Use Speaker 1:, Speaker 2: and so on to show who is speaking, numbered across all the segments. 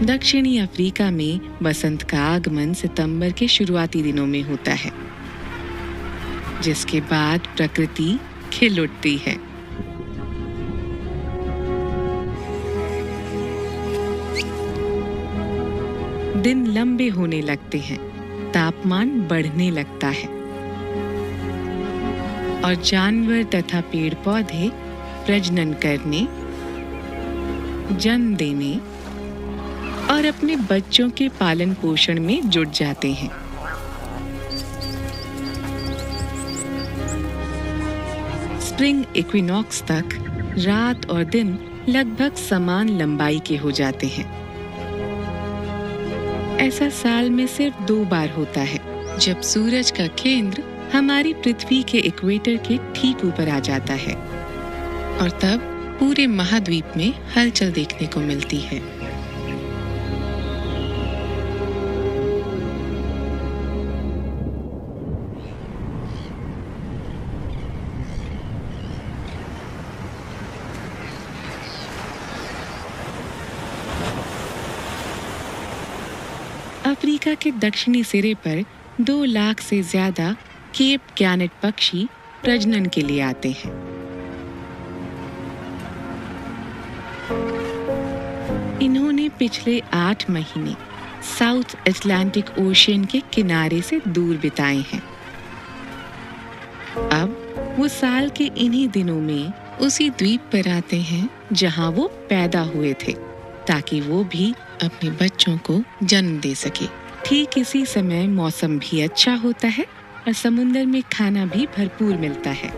Speaker 1: दक्षिणी अफ्रीका में बसंत का आगमन सितंबर के शुरुआती दिनों में होता है, जिसके बाद प्रकृति खिल उठती है। दिन लंबे होने लगते हैं, तापमान बढ़ने लगता है और जानवर तथा पेड़ पौधे प्रजनन करने, जन्म देने और अपने बच्चों के पालन पोषण में जुट जाते हैं। स्प्रिंग इक्विनॉक्स तक रात और दिन लगभग समान लंबाई के हो जाते हैं। ऐसा साल में सिर्फ 2 बार होता है, जब सूरज का केंद्र हमारी पृथ्वी के इक्वेटर के ठीक ऊपर आ जाता है और तब पूरे महाद्वीप में हलचल देखने को मिलती है। अफ्रीका के दक्षिणी सिरे पर 2 लाख से ज्यादा केप गैनेट पक्षी प्रजनन के लिए आते हैं। इन्होंने पिछले 8 महीने साउथ अटलांटिक ओशियन के किनारे से दूर बिताए हैं। अब वो साल के इन्हीं दिनों में उसी द्वीप पर आते हैं जहां वो पैदा हुए थे, ताकि वो भी अपने बच्चों को जन्म दे सके। ठीक इसी समय मौसम भी अच्छा होता है और समुद्र में खाना भी भरपूर मिलता है।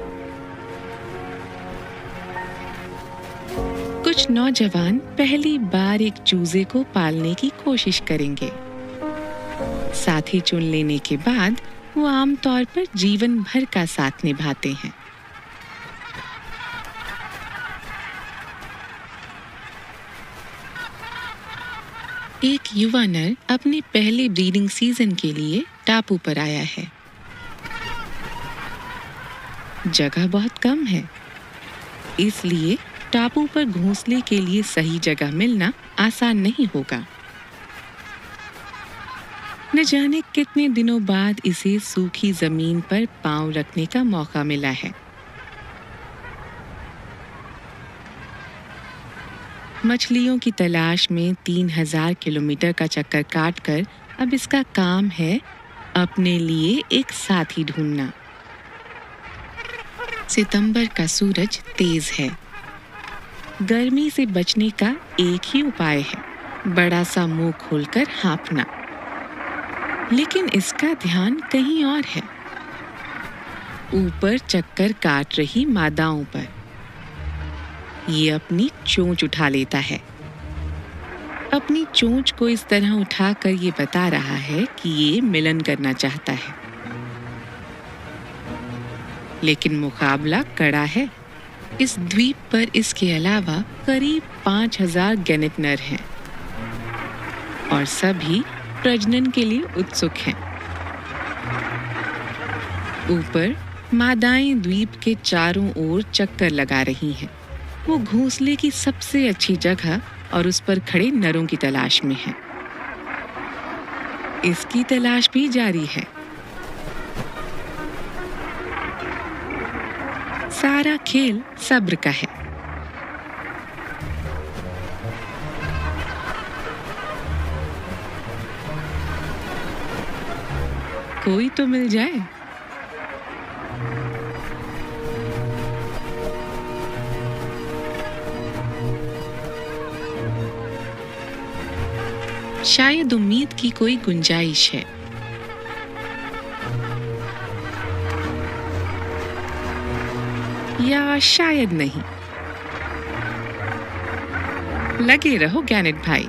Speaker 1: कुछ नौजवान पहली बार एक चूजे को पालने की कोशिश करेंगे। साथी चुन लेने के बाद वो आमतौर पर जीवन भर का साथ निभाते हैं। एक युवा नर अपने पहले ब्रीडिंग सीजन के लिए टापू पर आया है। जगह बहुत कम है, इसलिए टापू पर घोंसले के लिए सही जगह मिलना आसान नहीं होगा। न जाने कितने दिनों बाद इसे सूखी जमीन पर पांव रखने का मौका मिला है। मछलियों की तलाश में 3000 किलोमीटर का चक्कर काटकर अब इसका काम है अपने लिए एक साथी ढूंढना। सितंबर का सूरज तेज है। गर्मी से बचने का एक ही उपाय है, बड़ा सा मुंह खोलकर हाँफना। लेकिन इसका ध्यान कहीं और है, ऊपर चक्कर काट रही मादाओं पर। ये अपनी चोंच उठा लेता है। अपनी चोंच को इस तरह उठाकर ये बता रहा है कि ये मिलन करना चाहता है। लेकिन मुकाबला कड़ा है। इस द्वीप पर इसके अलावा करीब 5000 गैनेट नर हैं और सभी प्रजनन के लिए उत्सुक हैं। ऊपर मादाएं द्वीप के चारों ओर चक्कर लगा रही हैं। वो घोंसले की सबसे अच्छी जगह और उस पर खड़े नरों की तलाश में है। इसकी तलाश भी जारी है। सारा खेल सब्र का है। कोई तो मिल जाए। शायद उम्मीद की कोई गुंजाइश है। या शायद नहीं। लगे रहो गैनेट भाई।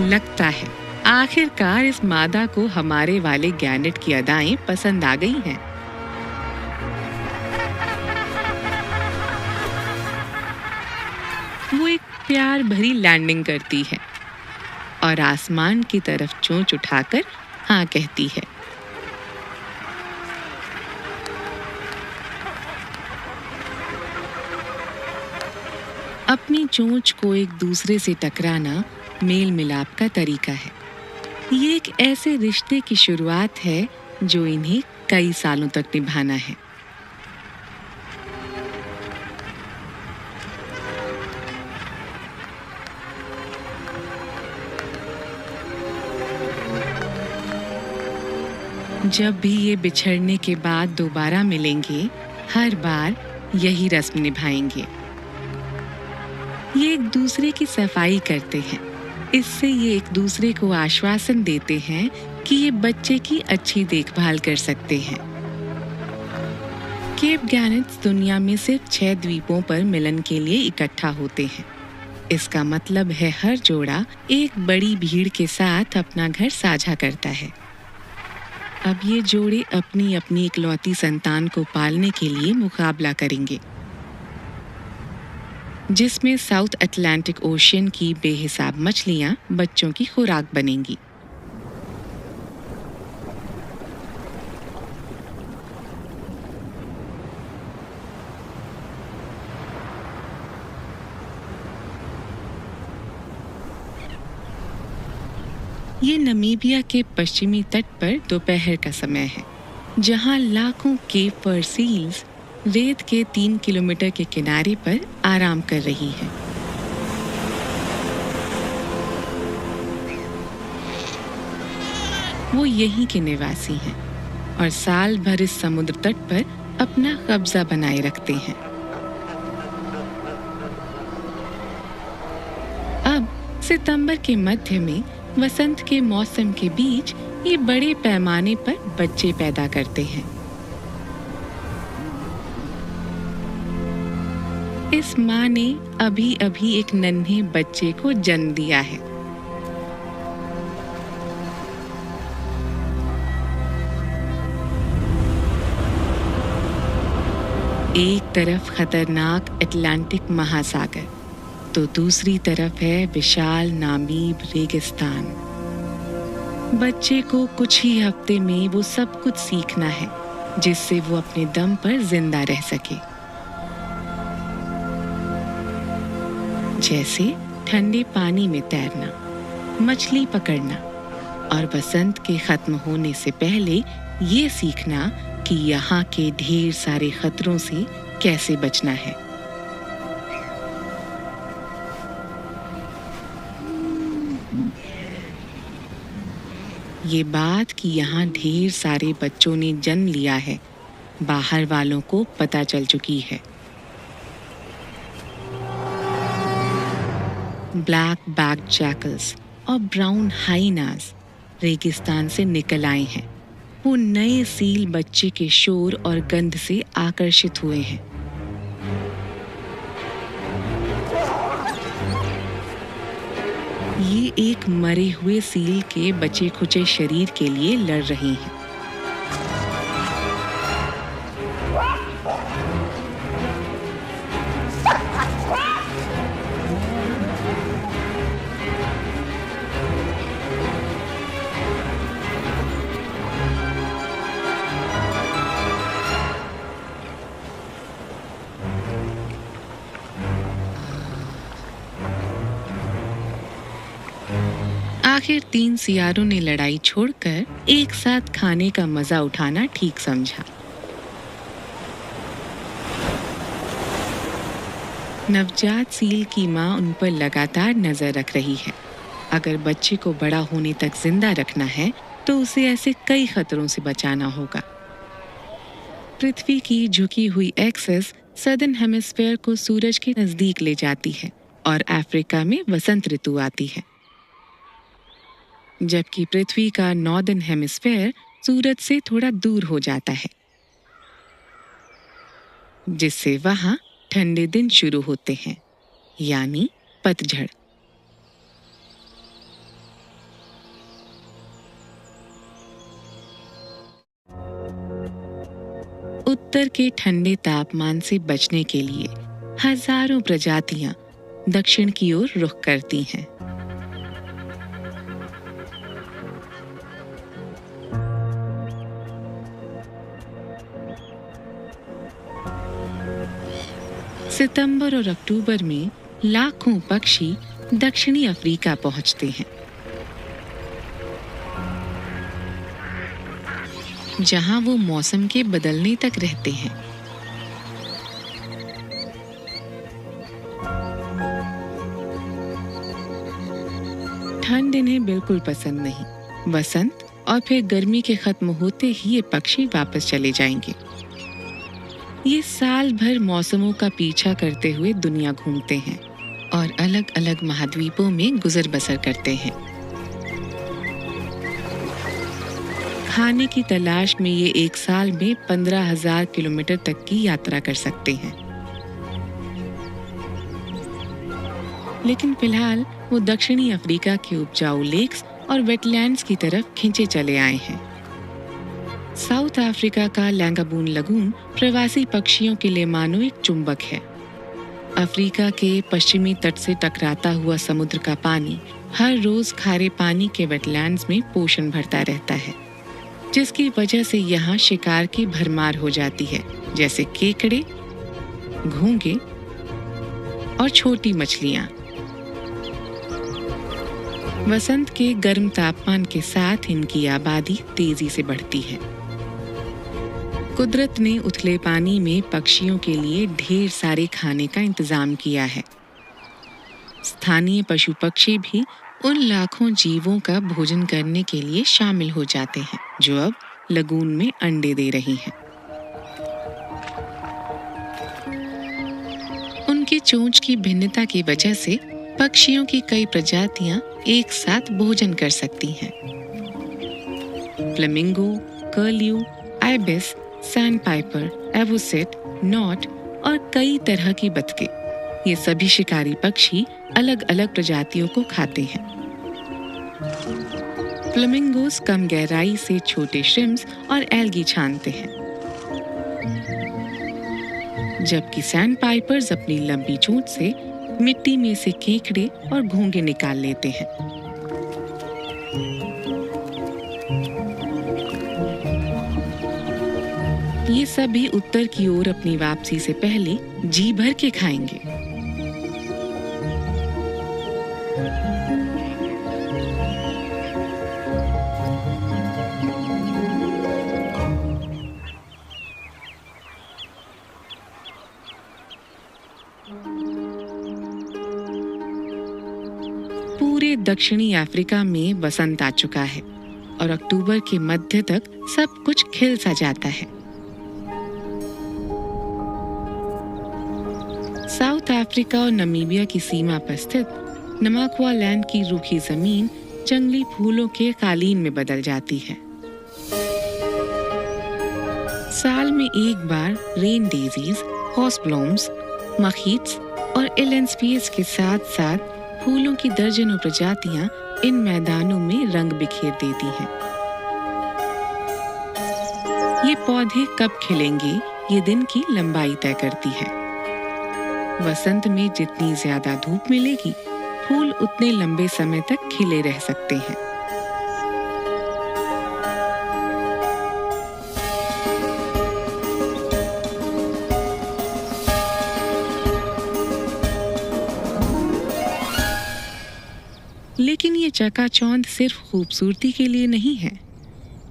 Speaker 1: लगता है आखिरकार इस मादा को हमारे वाले गैनेट की अदाएं पसंद आ गई हैं। वो एक प्यार भरी लैंडिंग करती है और आसमान की तरफ चोंच उठाकर हाँ कहती है। अपनी चोंच को एक दूसरे से टकराना मेल मिलाप का तरीका है। ये एक ऐसे रिश्ते की शुरुआत है जो इन्हें कई सालों तक निभाना है। जब भी ये बिछड़ने के बाद दोबारा मिलेंगे, हर बार यही रस्म निभाएंगे। ये एक दूसरे की सफाई करते हैं। इससे ये एक दूसरे को आश्वासन देते हैं कि ये बच्चे की अच्छी देखभाल कर सकते हैं। केप गैनेट्स दुनिया में सिर्फ 6 द्वीपों पर मिलन के लिए इकट्ठा होते हैं। इसका मतलब है हर जोड़ा एक बड़ी भीड़ के साथ अपना घर साझा करता है। अब ये जोड़े अपनी अपनी इकलौती संतान को पालने के लिए मुकाबला करेंगे, जिसमें साउथ अटलांटिक ओशियन की बेहिसाब मछलियां बच्चों की खुराक बनेंगी। ये नामीबिया के पश्चिमी तट पर दोपहर का समय है, जहां लाखों केप फर सील्स रेत के 3 किलोमीटर के किनारे पर आराम कर रही है। वो यहीं के निवासी हैं और साल भर इस समुद्र तट पर अपना कब्जा बनाए रखते हैं। अब सितंबर के मध्य में वसंत के मौसम के बीच ये बड़े पैमाने पर बच्चे पैदा करते हैं। इस माँ ने अभी अभी एक नन्हे बच्चे को जन्म दिया है। एक तरफ खतरनाक अटलांटिक महासागर, तो दूसरी तरफ है विशाल नामीब रेगिस्तान। बच्चे को कुछ ही हफ्ते में वो सब कुछ सीखना है जिससे वो अपने दम पर जिंदा रह सके, जैसे ठंडे पानी में तैरना, मछली पकड़ना और बसंत के खत्म होने से पहले ये सीखना कि यहाँ के ढेर सारे खतरों से कैसे बचना है। ये बात कि यहाँ ढेर सारे बच्चों ने जन्म लिया है, बाहर वालों को पता चल चुकी है। ब्लैक बैक जैकल्स और ब्राउन हाइनास रेगिस्तान से निकल आए हैं। वो नए सील बच्चे के शोर और गंध से आकर्षित हुए हैं। ये एक मरे हुए सील के बचे खुचे शरीर के लिए लड़ रही हैं। आखिर 3 सियारों ने लड़ाई छोड़कर एक साथ खाने का मजा उठाना ठीक समझा। नवजात सील की माँ उन पर लगातार नजर रख रही है। अगर बच्चे को बड़ा होने तक जिंदा रखना है तो उसे ऐसे कई खतरों से बचाना होगा। पृथ्वी की झुकी हुई एक्सिस सदर्न हेमिस्फीयर को सूरज के नजदीक ले जाती है और अफ्रीका में वसंत ऋतु आती है, जबकि पृथ्वी का नॉर्दर्न हेमिस्फीयर सूरज से थोड़ा दूर हो जाता है, जिससे वहां ठंडे दिन शुरू होते हैं, यानी पतझड़। उत्तर के ठंडे तापमान से बचने के लिए हजारों प्रजातियां दक्षिण की ओर रुख करती हैं। सितंबर और अक्टूबर में लाखों पक्षी दक्षिणी अफ्रीका पहुंचते हैं, जहां वो मौसम के बदलने तक रहते हैं। ठंड इन्हें बिल्कुल पसंद नहीं। बसंत और फिर गर्मी के खत्म होते ही ये पक्षी वापस चले जाएंगे। ये साल भर मौसमों का पीछा करते हुए दुनिया घूमते हैं और अलग अलग महाद्वीपों में गुजर बसर करते हैं। खाने की तलाश में ये एक साल में 15,000 किलोमीटर तक की यात्रा कर सकते हैं। लेकिन फिलहाल वो दक्षिणी अफ्रीका के उपजाऊ लेक्स और वेटलैंड्स की तरफ खिंचे चले आए हैं। साउथ अफ्रीका का लैंगाबून लगून प्रवासी पक्षियों के लिए मानो एक चुंबक है। अफ्रीका के पश्चिमी तट से टकराता हुआ समुद्र का पानी हर रोज खारे पानी के वेटलैंड्स में पोषण भरता रहता है, जिसकी वजह से यहाँ शिकार की भरमार हो जाती है, जैसे केकड़े, घोंगे और छोटी मछलियाँ। वसंत के गर्म तापमान के साथ इनकी आबादी तेजी से बढ़ती है। कुदरत ने उथले पानी में पक्षियों के लिए ढेर सारे खाने का इंतजाम किया है। स्थानीय पशु पक्षी भी उन लाखों जीवों का भोजन करने के लिए शामिल हो जाते हैं, जो अब लगून में अंडे दे रही हैं। उनकी चोंच की भिन्नता की वजह से पक्षियों की कई प्रजातियां एक साथ भोजन कर सकती हैं। Flamingo, curlew, ibis, sandpiper, avocet, knot और कई तरह की बतखें, ये सभी शिकारी पक्षी अलग अलग प्रजातियों को खाते हैं। फ्लेमिंगोस कम गहराई से छोटे श्रिम्प्स और एल्गी छानते हैं, जबकि सैंडपाइपर्स अपनी लंबी चोंच से मिट्टी में से केकड़े और घोंगे निकाल लेते हैं। ये सभी उत्तर की ओर अपनी वापसी से पहले जी भर के खाएंगे। पूरे दक्षिणी अफ्रीका में वसंत आ चुका है और अक्टूबर के मध्य तक सब कुछ खिल सा जाता है। साउथ अफ्रीका और नामीबिया की सीमा पर स्थित नमाक्वालैंड की रूखी जमीन जंगली फूलों के कालीन में बदल जाती है। साल में एक बार रेन डेजीज, हॉर्सब्लॉम्स, मखीट्स और एलेंस्पियस के साथ साथ फूलों की दर्जनों प्रजातियां इन मैदानों में रंग बिखेर देती हैं। ये पौधे कब खिलेंगे, ये दिन की लंबाई तय करती है। वसंत में जितनी ज्यादा धूप मिलेगी, फूल उतने लंबे समय तक खिले रह सकते हैं। लेकिन ये चकाचौंध सिर्फ खूबसूरती के लिए नहीं है।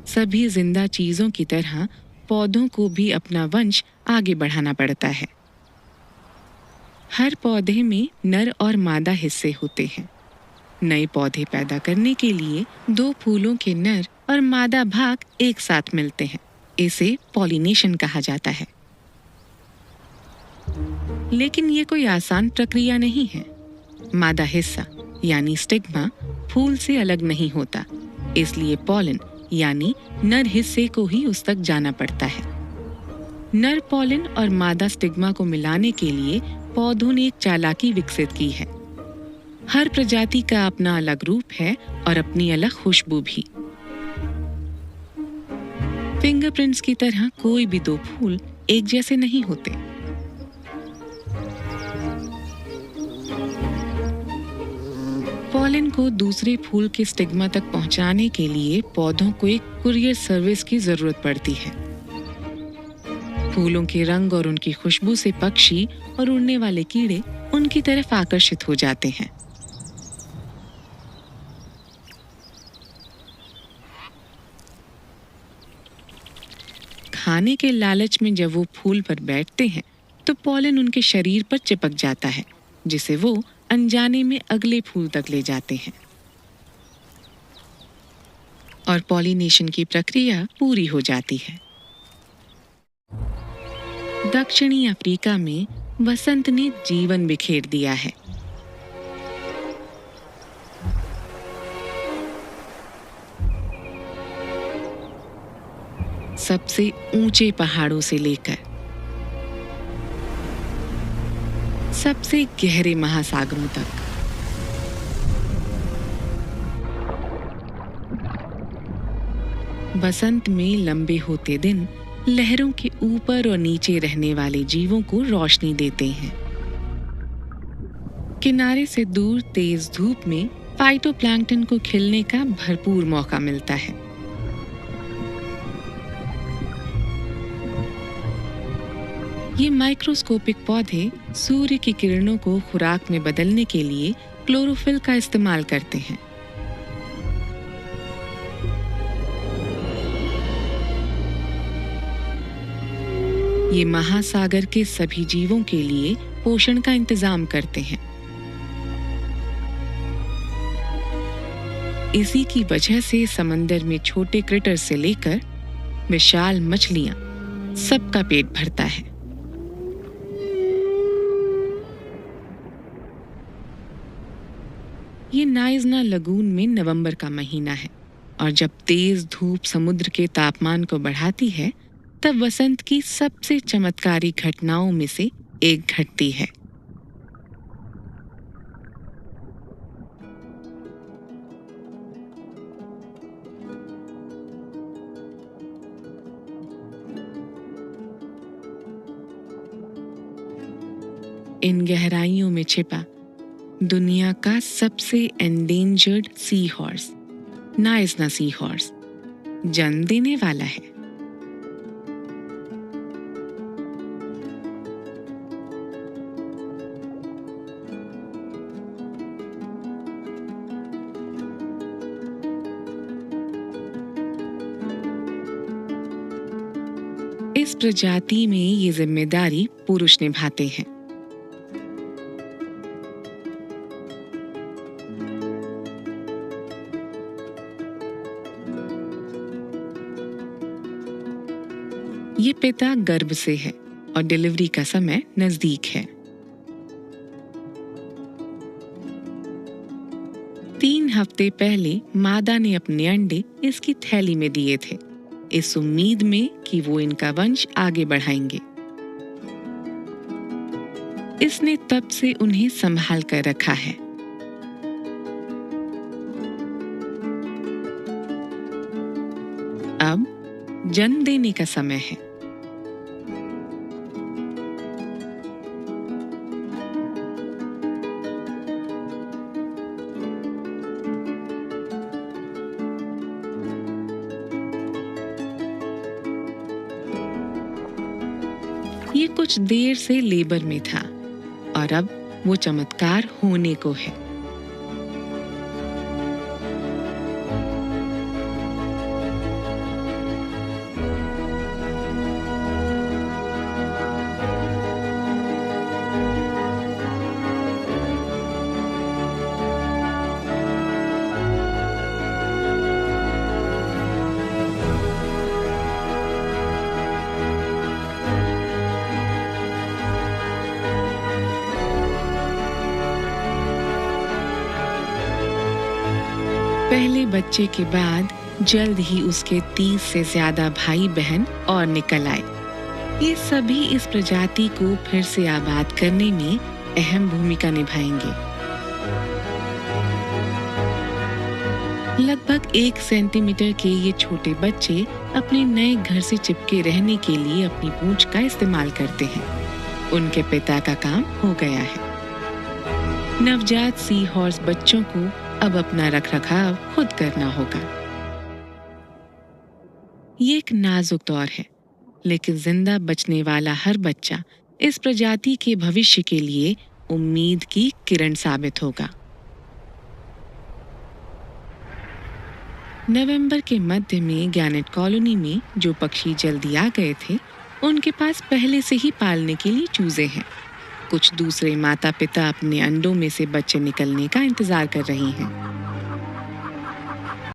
Speaker 1: सभी जिंदा चीजों की तरह पौधों को भी अपना वंश आगे बढ़ाना पड़ता है। हर पौधे में नर और मादा हिस्से होते हैं। नए पौधे पैदा करने के लिए दो फूलों के नर और मादा भाग एक साथ मिलते हैं। इसे पॉलिनेशन कहा जाता है। लेकिन ये कोई आसान प्रक्रिया नहीं है। मादा हिस्सा यानी स्टिग्मा फूल से अलग नहीं होता, इसलिए पॉलन यानी नर हिस्से को ही उस तक जाना पड़ता है। नर पॉलन और मादा स्टिग्मा को मिलाने के लिए पौधों ने एक चालाकी विकसित की है। हर प्रजाति का अपना अलग रूप है और अपनी अलग खुशबू भी। फिंगरप्रिंट्स की तरह कोई भी दो फूल एक जैसे नहीं होते। पॉलन को दूसरे फूल के स्टिग्मा तक पहुंचाने के लिए पौधों को एक कुरियर सर्विस की जरूरत पड़ती है। फूलों के रंग और उनकी खुशबू से पक्षी और उड़ने वाले कीड़े उनकी तरफ आकर्षित हो जाते हैं। खाने के लालच में जब वो फूल पर बैठते हैं तो पॉलन उनके शरीर पर चिपक जाता है, जिसे वो अनजाने में अगले फूल तक ले जाते हैं और पॉलिनेशन की प्रक्रिया पूरी हो जाती है। दक्षिणी अफ्रीका में वसंत ने जीवन बिखेर दिया है। सबसे ऊंचे पहाड़ों से लेकर सबसे गहरे महासागरों तक बसंत में लंबे होते दिन लहरों के ऊपर और नीचे रहने वाले जीवों को रोशनी देते हैं। किनारे से दूर तेज धूप में फाइटोप्लैंक्टन को खिलने का भरपूर मौका मिलता है। ये माइक्रोस्कोपिक पौधे सूर्य की किरणों को खुराक में बदलने के लिए क्लोरोफिल का इस्तेमाल करते हैं। ये महासागर के सभी जीवों के लिए पोषण का इंतजाम करते हैं। इसी की वजह से समंदर में छोटे क्रिटर से लेकर विशाल मछलियां सबका पेट भरता है। ये नाइजना लगून में नवंबर का महीना है और जब तेज धूप समुद्र के तापमान को बढ़ाती है तब वसंत की सबसे चमत्कारी घटनाओं में से एक घटती है। इन गहराइयों में छिपा दुनिया का सबसे endangered sea horse, नाइजना sea horse, जन्म देने वाला है। इस प्रजाति में ये जिम्मेदारी पुरुष निभाते हैं। ये पिता गर्भ से है और डिलीवरी का समय नजदीक है। 3 हफ्ते पहले मादा ने अपने अंडे इसकी थैली में दिए थे, इस उम्मीद में कि वो इनका वंश आगे बढ़ाएंगे। इसने तब से उन्हें संभाल कर रखा है। अब जन्म देने का समय है। ये कुछ देर से लेबर में था और अब वो चमत्कार होने को है। पहले बच्चे के बाद जल्द ही उसके 30 से ज्यादा भाई बहन और निकल आए। ये सभी इस प्रजाति को फिर से आबाद करने में अहम भूमिका निभाएंगे। लगभग 1 सेंटीमीटर के ये छोटे बच्चे अपने नए घर से चिपके रहने के लिए अपनी पूंछ का इस्तेमाल करते हैं। उनके पिता का काम हो गया है। नवजात सी हॉर्स बच्चों को अब अपना रखरखाव खुद करना होगा। ये एक नाजुक दौर है लेकिन जिंदा बचने वाला हर बच्चा इस प्रजाति के भविष्य के लिए उम्मीद की किरण साबित होगा। नवंबर के मध्य में गैनेट कॉलोनी में जो पक्षी जल्दी आ गए थे, उनके पास पहले से ही पालने के लिए चूजे हैं। कुछ दूसरे माता पिता अपने अंडों में से बच्चे निकलने का इंतजार कर रही हैं।